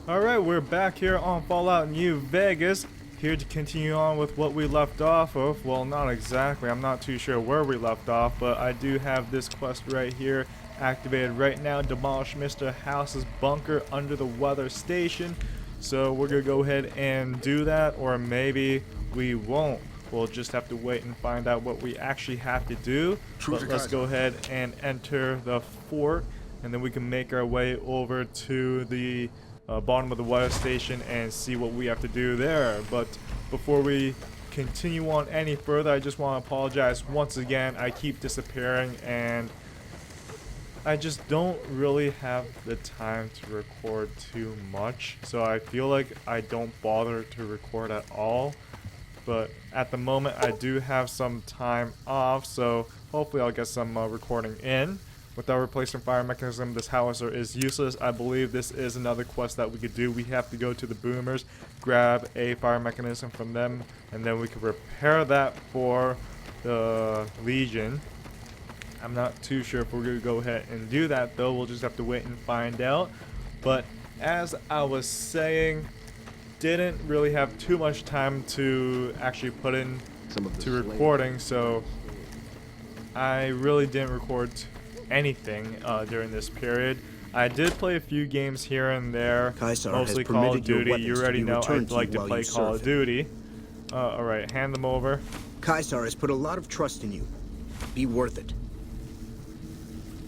Alright, we're back here on Fallout New Vegas, here to continue on with what we left off of. Well, not exactly, I'm not too sure where we left off, but I do have this quest right here activated right now. Demolish Mr. House's bunker under the weather station. So we're gonna go ahead and do that, or maybe we won't. We'll just have to wait and find out what we actually have to do. But let's go ahead and enter the fort, and then we can make our way over to the bottom of the weather station and see what we have to do there. But before we continue on any further, I just want to apologize once again. I keep disappearing and I just don't really have the time to record too much, so I feel like I don't bother to record at all. But at the moment I do have some time off, so hopefully I'll get some recording in. Without replacing fire mechanism, this howitzer is useless. I believe this is another quest that we could do. We have to go to the boomers, grab a fire mechanism from them, and then we can repair that for the Legion. I'm not too sure if we're going to go ahead and do that though. We'll just have to wait and find out. But as I was saying, didn't really have too much time to actually put in to recording, so I really didn't record anything during this period. I did play a few games here and there, mostly Call of Duty. You already know I like to play Call of Duty. Alright, hand them over. Caesar has put a lot of trust in you. Be worth it.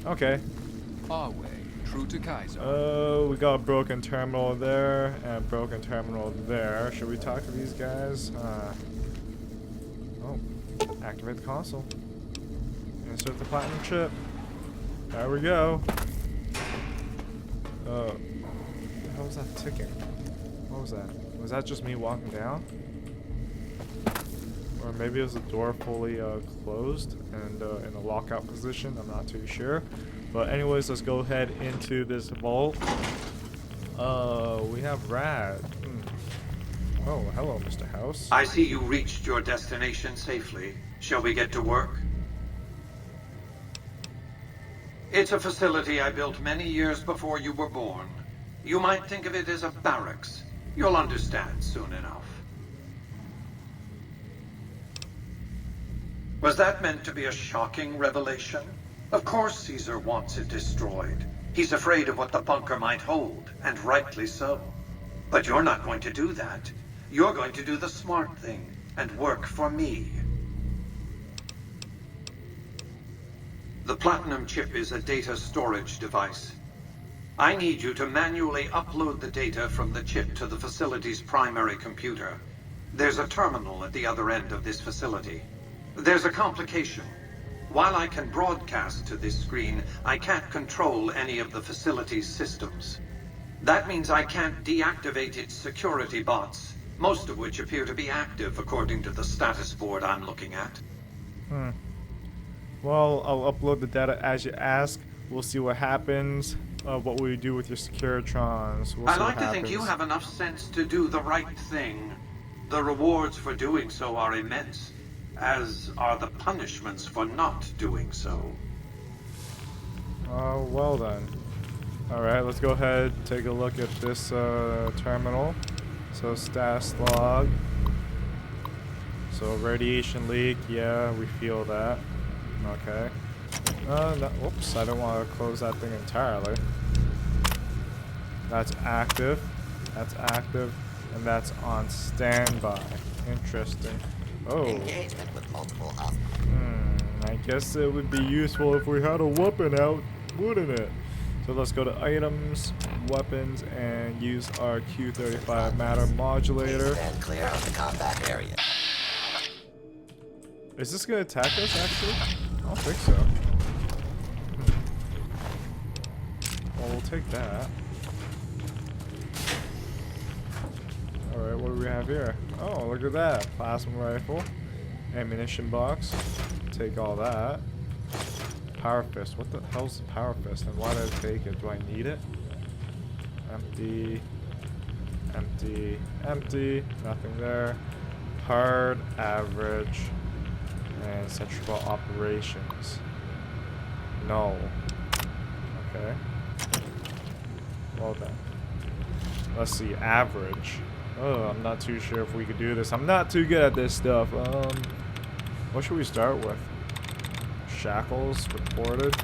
Okay. Our way, true to Kaiser. Oh, we got a broken terminal there and a broken terminal there. Should we talk to these guys? Oh, activate the console. Insert the platinum chip. There we go. What the hell was that ticking? What was that? Was that just me walking down? Or maybe it was the door fully closed and in a lockout position. I'm not too sure. But anyways, let's go ahead into this vault. We have Rad. Oh, hello, Mr. House. I see you reached your destination safely. Shall we get to work? It's a facility I built many years before you were born. You might think of it as a barracks. You'll understand soon enough. Was that meant to be a shocking revelation? Of course Caesar wants it destroyed. He's afraid of what the bunker might hold, and rightly so. But you're not going to do that. You're going to do the smart thing, and work for me. The Platinum chip is a data storage device. I need you to manually upload the data from the chip to the facility's primary computer. There's a terminal at the other end of this facility. There's a complication. While I can broadcast to this screen, I can't control any of the facility's systems. That means I can't deactivate its security bots, most of which appear to be active according to the status board I'm looking at. Well, I'll upload the data as you ask. We'll see what happens. What will you do with your Securitrons? I like to think you have enough sense to do the right thing. The rewards for doing so are immense, as are the punishments for not doing so. Oh, well then. Alright, let's go ahead and take a look at this terminal. So, status log. So, radiation leak, yeah, we feel that. Okay. No, whoops, I don't want to close that thing entirely. That's active. That's active. And that's on standby. Interesting. Oh. Engagement with multiple I guess it would be useful if we had a weapon out, wouldn't it? So let's go to items, weapons, and use our Q35 matter modulator. Stand clear of the combat area. Is this gonna attack us actually? I don't think so. Well, we'll take that. Alright, what do we have here? Oh, look at that. Plasma rifle. Ammunition box. Take all that. Power fist. What the hell's the power fist? And why did I take it? Do I need it? Empty. Empty. Empty. Nothing there. Hard. Average. And central operations. No. Okay. Well then. Let's see, average. Oh, I'm not too sure if we could do this. I'm not too good at this stuff. What should we start with? Shackles reported.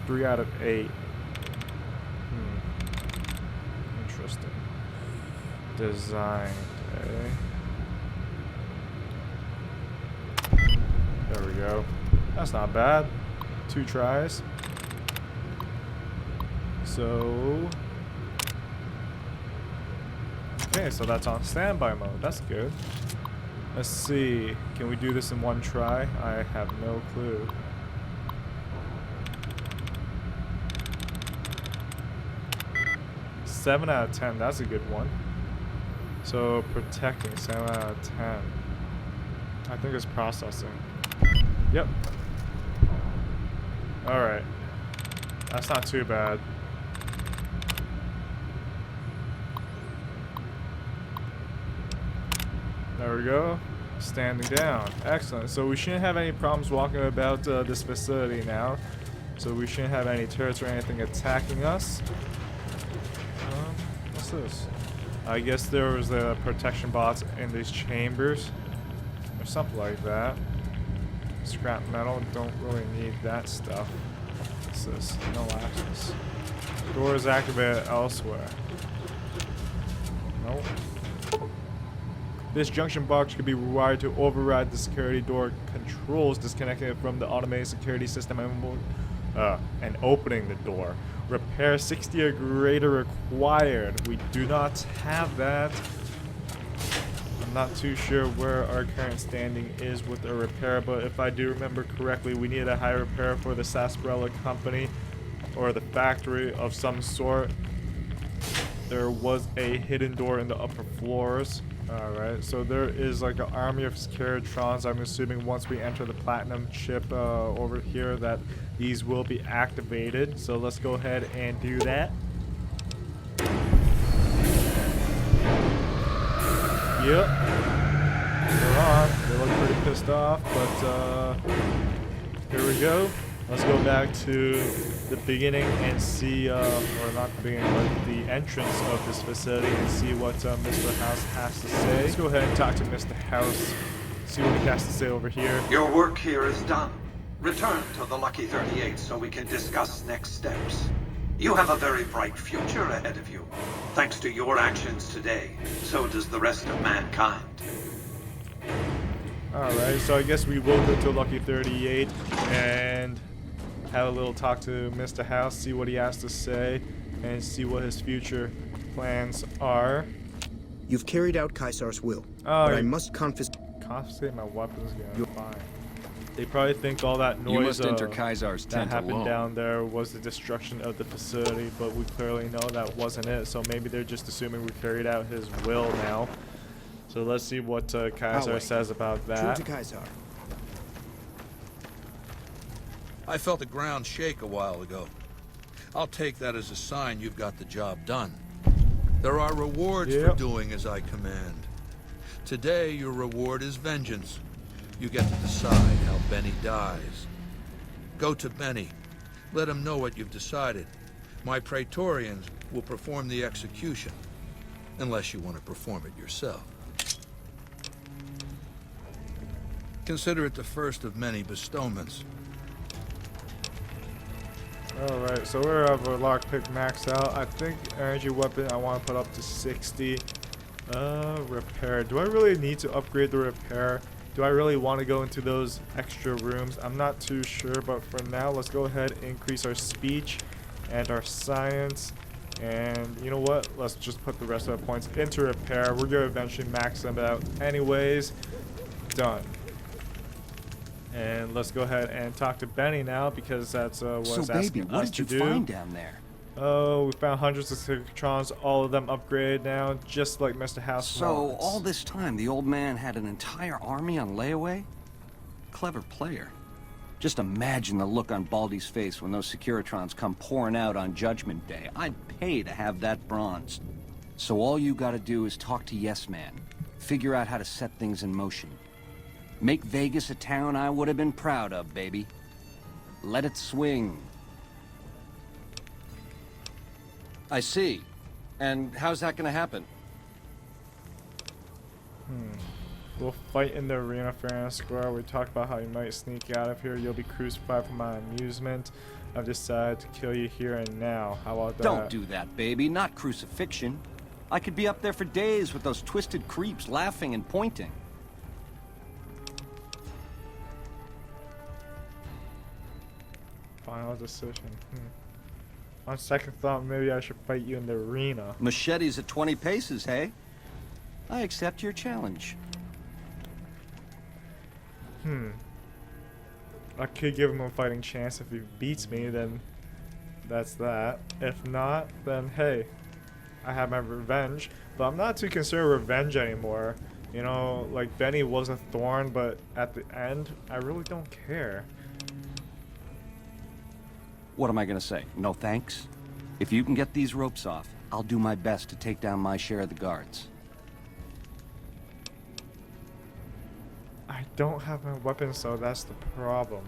3 out of 8. Interesting. Designed, eh? There we go. That's not bad. 2 tries. So... okay, so that's on standby mode. That's good. Let's see. Can we do this in 1 try? I have no clue. Seven out of 10. That's a good one. So protecting 7 out of 10. I think it's processing. Yep. All right. That's not too bad. There we go. Standing down. Excellent. So we shouldn't have any problems walking about this facility now. So we shouldn't have any turrets or anything attacking us. What's this? I guess there was the protection bots in these chambers. Or something like that. Scrap metal. Don't really need that stuff. What's this? No access. Doors activated elsewhere. Nope. This junction box could be wired to override the security door controls disconnected from the automated security system and opening the door. Repair 60 or greater required. We do not have that. I'm not too sure where our current standing is with a repair, but if I do remember correctly, we need a high repair for the Sarsaparilla company or the factory of some sort. There was a hidden door in the upper floors. Alright, so there is like an army of Securitrons. I'm assuming once we enter the platinum chip over here that these will be activated. So let's go ahead and do that. Yep. They're on. They look pretty pissed off, but here we go. Let's go back to the beginning and see, or not the beginning, but the entrance of this facility and see what Mr. House has to say. Let's go ahead and talk to Mr. House, see what he has to say over here. Your work here is done. Return to the Lucky 38 so we can discuss next steps. You have a very bright future ahead of you. Thanks to your actions today, so does the rest of mankind. Alright, so I guess we will go to Lucky 38 and have a little talk to Mr. House, see what he has to say, and see what his future plans are. You've carried out Caesar's will, Oh, but I must confiscate my weapons again. Fine. They probably think all that You noise must enter Caesar's that tent happened alone. down there was the destruction of the facility, but we clearly know that wasn't it. So maybe they're just assuming we carried out his will now. So let's see what Caesar says about that. True to Caesar. I felt the ground shake a while ago. I'll take that as a sign you've got the job done. There are rewards for doing as I command. Today, your reward is vengeance. You get to decide how Benny dies. Go to Benny. Let him know what you've decided. My Praetorians will perform the execution, unless you want to perform it yourself. Consider it the first of many bestowments. Alright, so we're over lockpick maxed out. I think energy weapon I want to put up to 60. Repair. Do I really need to upgrade the repair? Do I really want to go into those extra rooms? I'm not too sure, but for now, let's go ahead and increase our speech and our science. And you know what? Let's just put the rest of our points into repair. We're going to eventually max them out anyways. Done. And let's go ahead and talk to Benny now, because that's what's So, baby, asking what us did to you do. find down there? Oh, we found hundreds of Securitrons, all of them upgraded now, just like Mr. House So, wants. all this time, the old man had an entire army on layaway? Clever player. Just imagine the look on Baldy's face when those Securitrons come pouring out on Judgment Day. I'd pay to have that bronzed. So all you gotta do is talk to Yes Man. Figure out how to set things in motion. Make Vegas a town I would have been proud of, baby. Let it swing. I see. And how's that gonna happen? We'll fight in the arena fair and square. We talked about how you might sneak out of here. You'll be crucified for my amusement. I've decided to kill you here and now. How about that? Don't do that, baby. Not crucifixion. I could be up there for days with those twisted creeps laughing and pointing. Final decision. On second thought, maybe I should fight you in the arena. Machetes at 20 paces, hey? I accept your challenge. I could give him a fighting chance if he beats me, then that's that. If not, then hey, I have my revenge. But I'm not too concerned with revenge anymore. You know, like Benny was a thorn, but at the end, I really don't care. What am I gonna say? No thanks? If you can get these ropes off, I'll do my best to take down my share of the guards. I don't have my weapons, so that's the problem.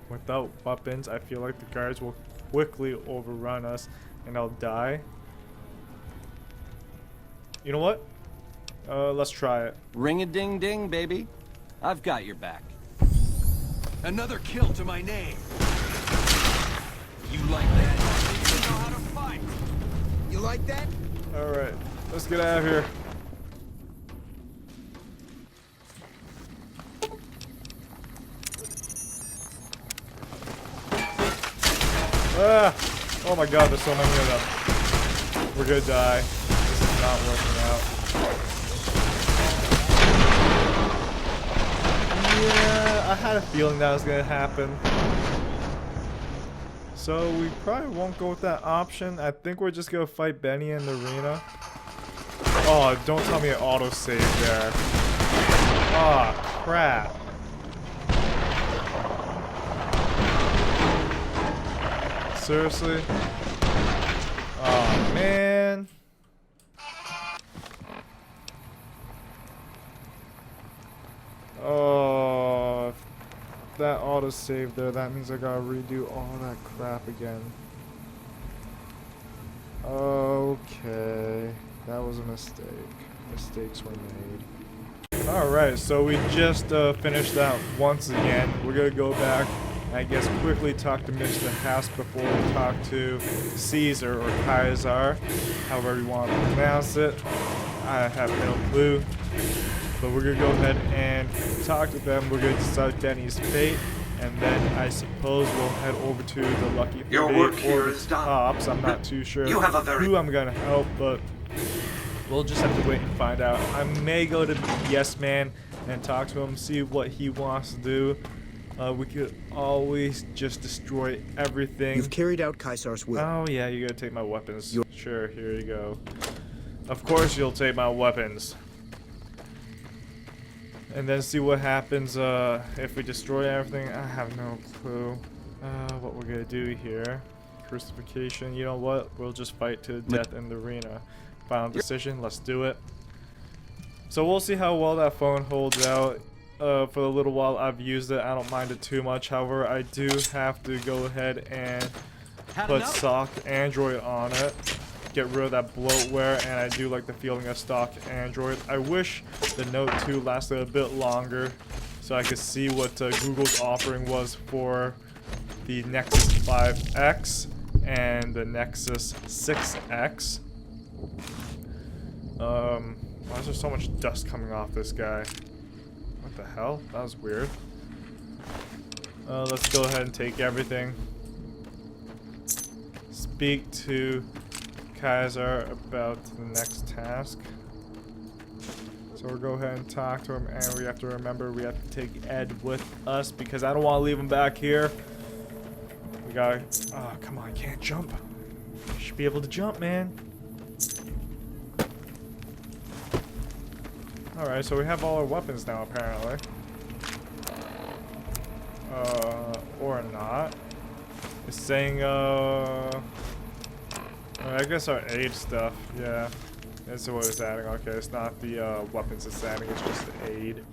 Without weapons, I feel like the guards will quickly overrun us and I'll die. You know what? Let's try it. Ring-a-ding-ding, baby. I've got your back. Another kill to my name. You like that? You know how to fight. You like that? Alright, let's get out of here. Ah! Oh my god, there's so many of them. We're gonna die. This is not working out. Yeah, I had a feeling that was gonna happen. So we probably won't go with that option. I think we're just gonna fight Benny in the arena. Oh, don't tell me an autosave there. Ah, crap. Seriously? Oh man. Oh, if that autosave there, that means I gotta redo all that crap again. Okay, that was a mistake. Mistakes were made. Alright, so we just finished that once again. We're gonna go back, I guess, quickly talk to Mr. House before we talk to Caesar or Kaiser, however you want to pronounce it. I have no clue. But we're gonna go ahead and talk to them. We're gonna decide Benny's fate, and then I suppose we'll head over to the Lucky 38 Your work or here the is done. Tops. I'm not too sure You have a very- who I'm gonna help, but we'll just have to wait and find out. I may go to Yes Man and talk to him, see what he wants to do. We could always just destroy everything. You've carried out Caesar's will. Oh yeah, you gotta take my weapons. Sure, here you go. Of course you'll take my weapons. And then see what happens if we destroy everything. I have no clue what we're gonna do here. Crucifixion, you know what? We'll just fight to the death in the arena. Final decision, let's do it. So we'll see how well that phone holds out. For the little while I've used it, I don't mind it too much. However, I do have to go ahead and put stock Android on it. Get rid of that bloatware, and I do like the feeling of stock Android. I wish the Note 2 lasted a bit longer so I could see what Google's offering was for the Nexus 5X and the Nexus 6X. Why is there so much dust coming off this guy? What the hell? That was weird. Let's go ahead and take everything. Speak to Kaiser about the next task. So we'll go ahead and talk to him, and we have to remember we have to take Ed with us because I don't want to leave him back here. We gotta... Oh, come on, I can't jump. You should be able to jump, man. Alright, so we have all our weapons now, apparently. Or not. It's saying, I guess our aid stuff, yeah. That's what it's adding. Okay, it's not the weapons it's adding, it's just the aid.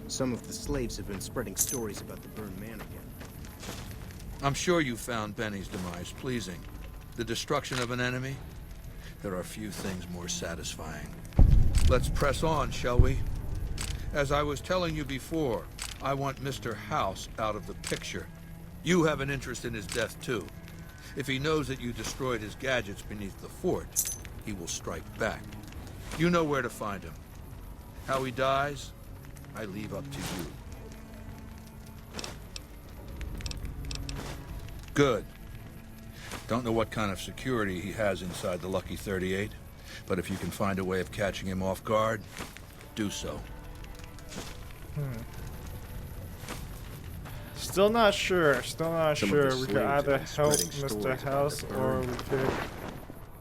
Some of the slaves have been spreading stories about the burned man again. I'm sure you found Benny's demise pleasing. The destruction of an enemy? There are few things more satisfying. Let's press on, shall we? As I was telling you before, I want Mr. House out of the picture. You have an interest in his death, too. If he knows that you destroyed his gadgets beneath the fort, he will strike back. You know where to find him. How he dies, I leave up to you. Good. Don't know what kind of security he has inside the Lucky 38, but if you can find a way of catching him off guard, do so. Still not sure. Still not Some of sure. the We could slaves either have been help spreading Mr. stories about House the or burn. we could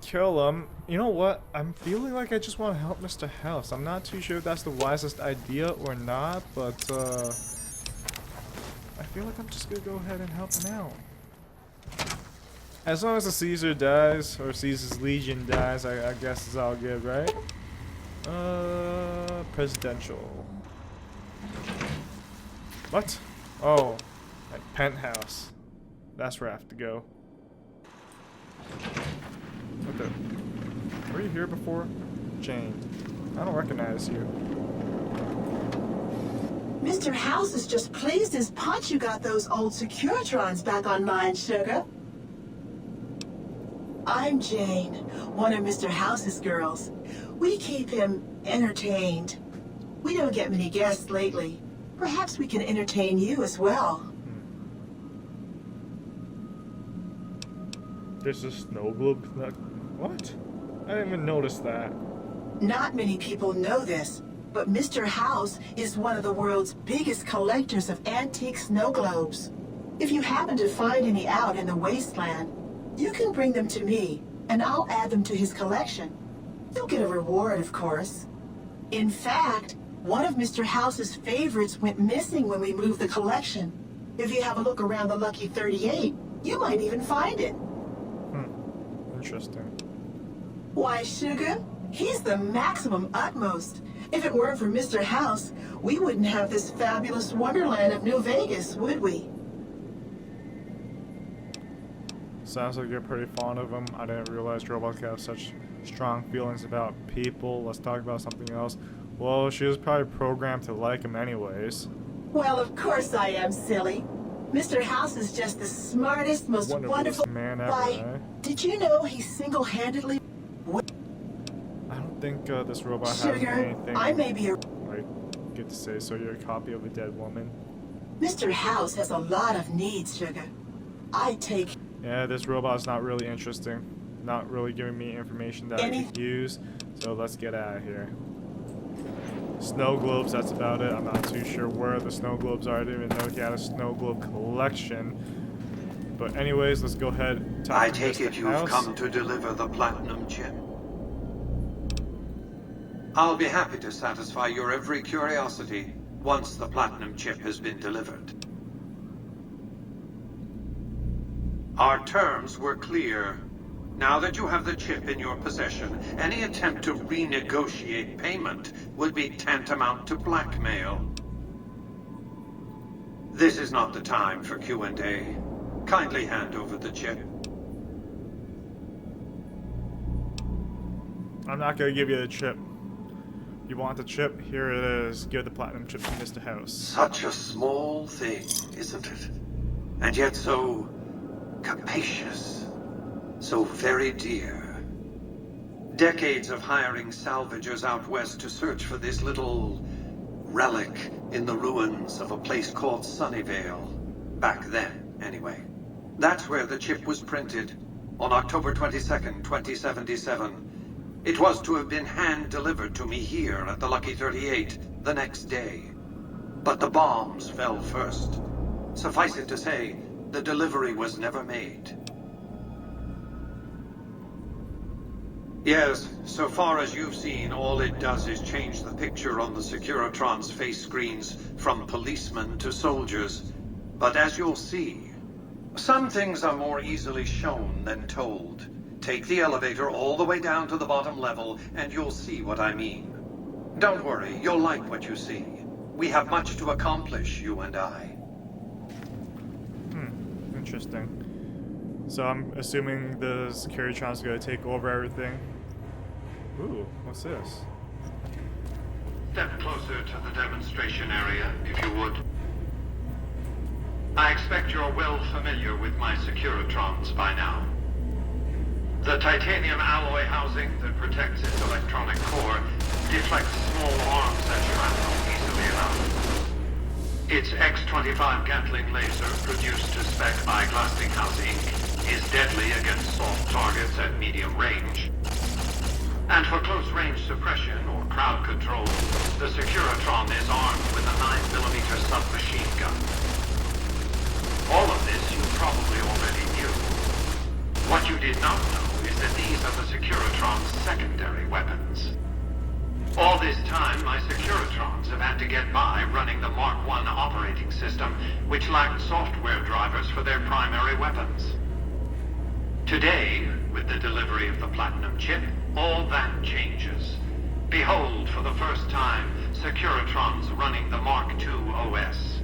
kill him. You know what? I'm feeling like I just want to help Mr. House. I'm not too sure if that's the wisest idea or not, but I feel like I'm just gonna go ahead and help him out. As long as the Caesar dies, or Caesar's Legion dies, I guess it's all good, right? Presidential. What? Oh, like penthouse. That's where I have to go. What the? Were you here before? Jane. I don't recognize you. Mr. House is just pleased as punch you got those old Securitrons back online, sugar. I'm Jane, one of Mr. House's girls. We keep him entertained. We don't get many guests lately. Perhaps we can entertain you as well. There's a snow globe. What? I didn't even notice that. Not many people know this, but Mr. House is one of the world's biggest collectors of antique snow globes. If you happen to find any out in the wasteland, you can bring them to me, and I'll add them to his collection. You'll get a reward, of course. In fact, one of Mr. House's favorites went missing when we moved the collection. If you have a look around the Lucky 38, you might even find it. Interesting. Why, sugar, he's the maximum utmost. If it weren't for Mr. House, we wouldn't have this fabulous wonderland of New Vegas, would we? Sounds like you're pretty fond of him. I didn't realize robots have such strong feelings about people. Let's talk about something else. Well, she was probably programmed to like him anyways. Well, of course I am, silly. Mr. House is just the smartest, most wonderful man ever, Why, eh? did you know he single-handedly... I don't think this robot has Sugar, anything I may be a... like good to say. So you're a copy of a dead woman. Mr. House has a lot of needs, sugar. I take... Yeah, this robot's not really interesting. Not really giving me information that I could use. So let's get out of here. Snow globes, that's about it. I'm not too sure where the snow globes are. I didn't even know he had a snow globe collection. But anyways, let's go ahead and talk I to take Mr. it you've House. come to deliver the platinum chip. I'll be happy to satisfy your every curiosity once the platinum chip has been delivered. Our terms were clear. Now that you have the chip in your possession, any attempt to renegotiate payment would be tantamount to blackmail. This is not the time for Q&A. Kindly hand over the chip. I'm not gonna give you the chip. You want the chip? Here it is. Give the platinum chip to Mr. House. Such a small thing, isn't it? And yet so capacious. So very dear. Decades of hiring salvagers out west to search for this little relic in the ruins of a place called Sunnyvale. Back then, anyway. That's where the chip was printed, on October 22nd, 2077. It was to have been hand-delivered to me here at the Lucky 38 the next day. But the bombs fell first. Suffice it to say, the delivery was never made. Yes, so far as you've seen, all it does is change the picture on the Securitron's face screens from policemen to soldiers. But as you'll see, some things are more easily shown than told. Take the elevator all the way down to the bottom level, and you'll see what I mean. Don't worry, you'll like what you see. We have much to accomplish, you and I. Interesting. So I'm assuming the Securitrons are going to take over everything. Ooh, what's this? Step closer to the demonstration area, if you would. I expect you're well familiar with my Securitrons by now. The titanium alloy housing that protects its electronic core deflects small arms and shrapnel easily enough. Its X-25 Gatling laser, produced to spec by Glassinghouse Inc., is deadly against soft targets at medium range. And for close-range suppression or crowd control, the Securitron is armed with a 9mm submachine gun. All of this you probably already knew. What you did not know is that these are the Securitron's secondary weapons. All this time, my Securitrons have had to get by running the Mark I operating system, which lacked software drivers for their primary weapons. Today, with the delivery of the Platinum chip, all that changes. Behold, for the first time, Securitrons running the Mark II OS.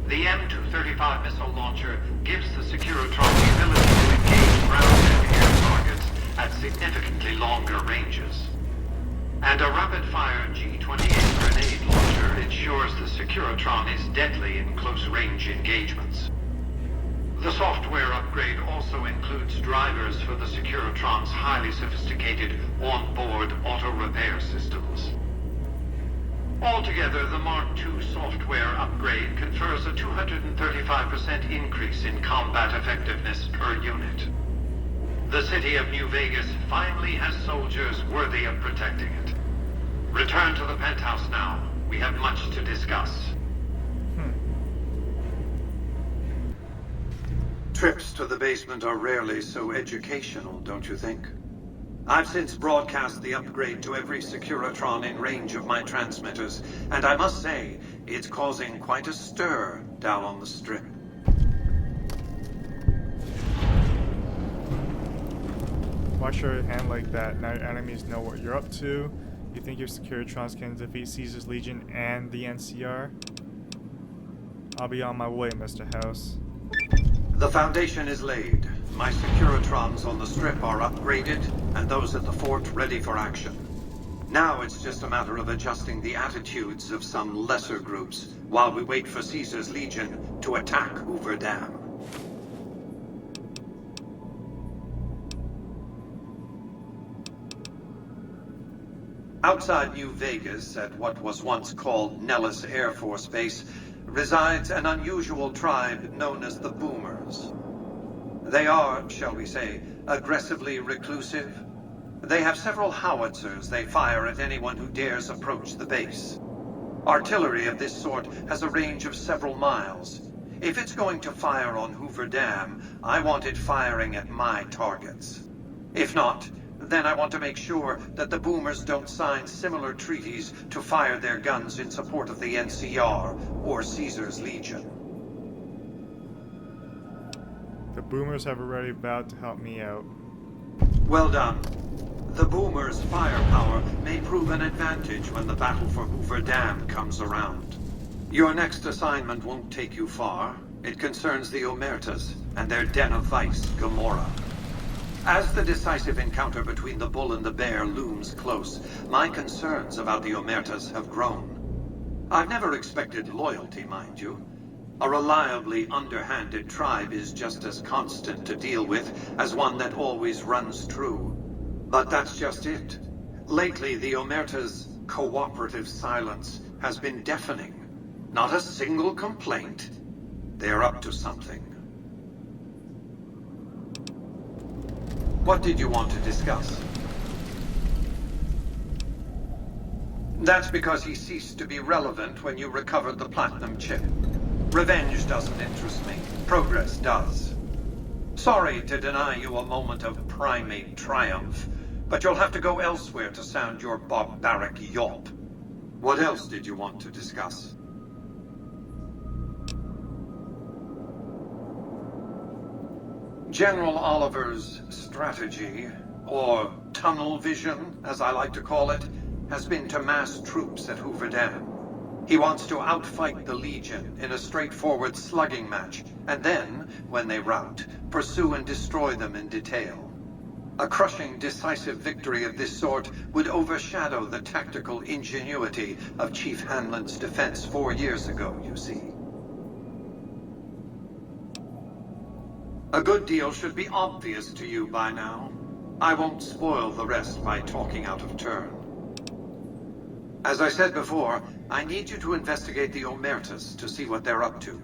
The M235 missile launcher gives the Securitron the ability to engage ground and air targets at significantly longer ranges. And a rapid-fire G-28 grenade launcher ensures the Securitron is deadly in close-range engagements. The software upgrade also includes drivers for the Securitron's highly sophisticated on-board auto-repair systems. Altogether, the Mark II software upgrade confers a 235% increase in combat effectiveness per unit. The city of New Vegas finally has soldiers worthy of protecting it. Return to the penthouse now. We have much to discuss. Trips to the basement are rarely so educational, don't you think? I've since broadcast the upgrade to every Securitron in range of my transmitters, and I must say, it's causing quite a stir down on the Strip. Watch your hand like that. Now your enemies know what you're up to. You think your Securitrons can defeat Caesar's Legion and the NCR? I'll be on my way, Mr. House. The foundation is laid. My Securitrons on the Strip are upgraded, and those at the fort ready for action. Now it's just a matter of adjusting the attitudes of some lesser groups while we wait for Caesar's Legion to attack Hoover Dam. Outside New Vegas, at what was once called Nellis Air Force Base, resides an unusual tribe known as the Boomers. They are, shall we say, aggressively reclusive. They have several howitzers they fire at anyone who dares approach the base. Artillery of this sort has a range of several miles. If it's going to fire on Hoover Dam, I want it firing at my targets. If not, then I want to make sure that the Boomers don't sign similar treaties to fire their guns in support of the NCR or Caesar's Legion. The Boomers have already vowed to help me out. Well done. The Boomers' firepower may prove an advantage when the battle for Hoover Dam comes around. Your next assignment won't take you far. It concerns the Omertas and their den of vice, Gomorrah. As the decisive encounter between the bull and the bear looms close, my concerns about the Omertas have grown. I've never expected loyalty, mind you. A reliably underhanded tribe is just as constant to deal with as one that always runs true. But that's just it. Lately, the Omerta's cooperative silence has been deafening. Not a single complaint. They're up to something. What did you want to discuss? That's because he ceased to be relevant when you recovered the Platinum chip. Revenge doesn't interest me. Progress does. Sorry to deny you a moment of primate triumph, but you'll have to go elsewhere to sound your barbaric yawp. What else did you want to discuss? General Oliver's strategy, or tunnel vision, as I like to call it, has been to mass troops at Hoover Dam. He wants to outfight the Legion in a straightforward slugging match, and then, when they rout, pursue and destroy them in detail. A crushing, decisive victory of this sort would overshadow the tactical ingenuity of Chief Hanlon's defense 4 years ago, you see. A good deal should be obvious to you by now. I won't spoil the rest by talking out of turn. As I said before, I need you to investigate the Omertas to see what they're up to.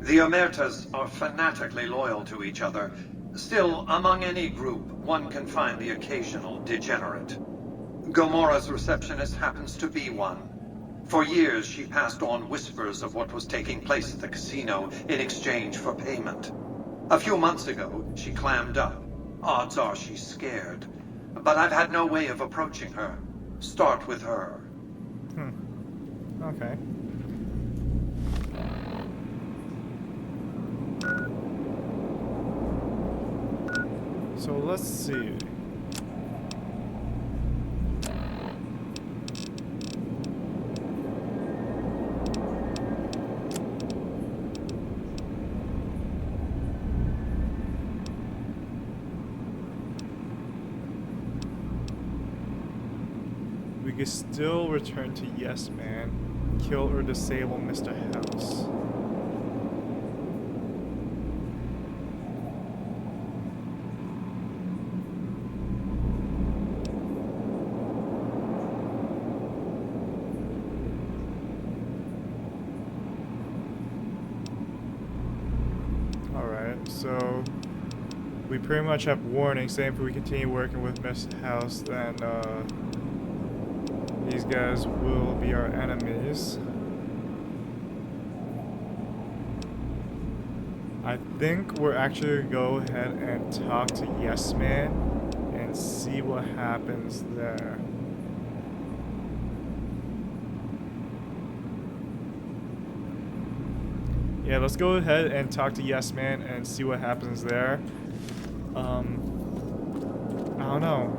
The Omertas are fanatically loyal to each other. Still, among any group, one can find the occasional degenerate. Gamora's receptionist happens to be one. For years, she passed on whispers of what was taking place at the casino in exchange for payment. A few months ago, she clammed up. Odds are she's scared. But I've had no way of approaching her. Start with her. Okay. So let's see. We can still return to Yes Man, kill or disable Mr. House. Alright, so we pretty much have warning saying if we continue working with Mr. House, then these guys will be our enemies. I think we're actually gonna go ahead and talk to Yes Man and see what happens there. Yeah, let's go ahead and talk to Yes Man and see what happens there. I don't know.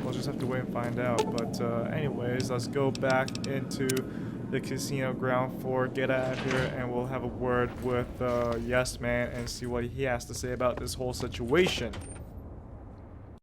We'll just have to wait and find out. But anyways, let's go back into the casino ground floor, get out of here, and we'll have a word with Yes Man and see what he has to say about this whole situation.